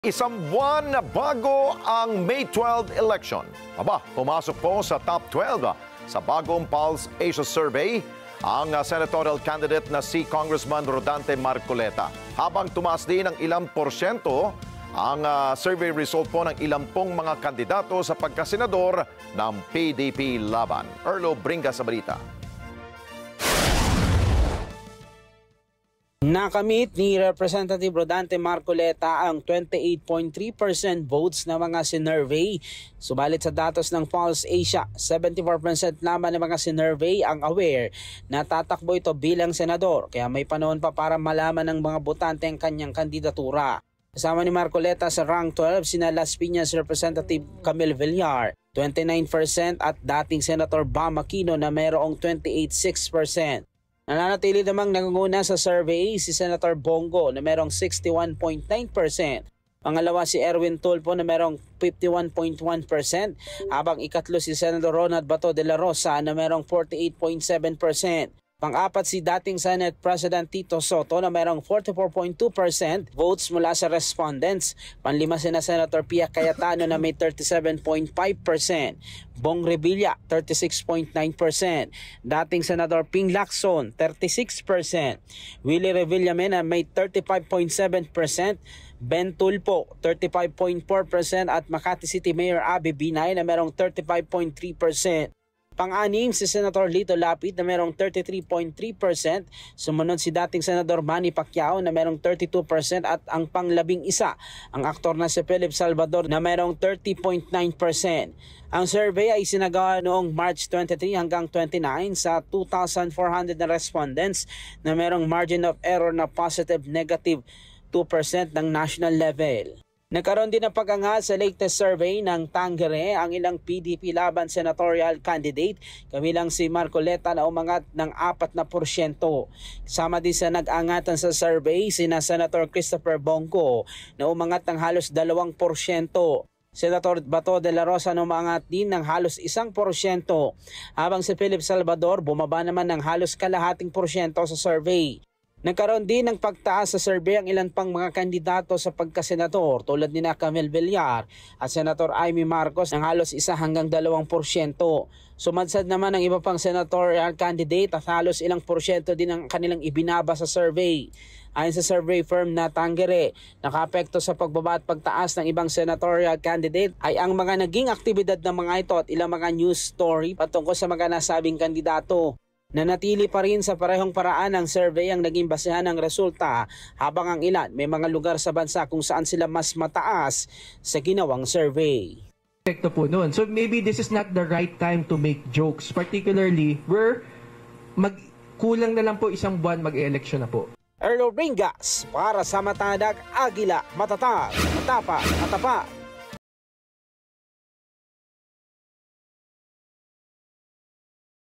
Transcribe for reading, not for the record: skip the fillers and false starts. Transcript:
Isang buwan na bago ang May 12 election. Pumasok po sa top 12 sa bagong Pulse Asia Survey ang senatorial candidate na si Congressman Rodante Marcoleta. Habang tumaas din ng ilang porsyento ang survey result po ng ilang pong mga kandidato sa pagkasenador ng PDP laban. Erlo Bringa sa balita. Nakamit ni Representative Rodante Marcoleta ang 28.3% votes ng mga sinurvey. Subalit sa datos ng Pulse Asia, 74% lamang ng mga sinurvey ang aware na tatakbo ito bilang senador. Kaya may panahon pa para malaman ng mga botante ang kanyang kandidatura. Kasama ni Marcoleta sa rank 12 sina Las Piñas Representative Camille Villar, 29% at dating Senator Bam Aquino na mayroong 28.6%. Nananatili namang nangunguna sa survey si Senator Bongo na merong 61.9%. Pangalawa si Erwin Tulfo na merong 51.1%. Habang ikatlo si Senator Ronald Bato de la Rosa na merong 48.7%. Pang-apat si dating Senate President Tito Soto na merong 44.2% votes mula sa respondents. Panlima si Senator Pia Cayetano na may 37.5%. Bong Revilla, 36.9%. Dating Senador Ping Lacson, 36%. Willie Revillame na may 35.7%. Ben Tulfo, 35.4% at Makati City Mayor Abby Binay na merong 35.3%. Pang-anim si Senator Lito Lapid na merong 33.3%. Sumunod si dating Senador Manny Pacquiao na merong 32% at ang pang-11 ang aktor na si Philip Salvador na merong 30.9%. Ang survey ay sinagawa noong March 23 hanggang 29 sa 2,400 na respondents na merong margin of error na positive-negative 2% ng national level. Nagkaroon din ng pag-angat sa latest survey ng Tangere ang ilang PDP laban senatorial candidate, kabilang si Marcoleta na umangat ng 4%. Kasama din sa nag-angatan sa survey sina Senator Christopher Bongo na umangat ng halos 2%. Senator Bato de la Rosa na umangat din ng halos 1%, habang si Philip Salvador bumaba naman ng halos kalahating porsyento sa survey. Nagkaroon din ng pagtaas sa survey ang ilan pang mga kandidato sa pagkasenador tulad ni Camille Villar at Senator Amy Marcos ng halos 1 hanggang 2%. Sumadsad naman ang iba pang senatorial candidate at halos ilang porsyento din ang kanilang ibinaba sa survey. Ayon sa survey firm na Tangere, nakaapekto sa pagbaba at pagtaas ng ibang senatorial candidate ay ang mga naging aktibidad ng mga ito at ilang mga news story patungkol sa mga nasabing kandidato. Nanatili pa rin sa parehong paraan ang survey ang naging basehan ng resulta, habang ang ilan may mga lugar sa bansa kung saan sila mas mataas sa ginawang survey. Epekto po noon. So maybe this is not the right time to make jokes, particularly where kulang na lang po isang buwan mag-election na po. Erlo Bringas para sa Matadag Agila, matatag, matapa, matapat.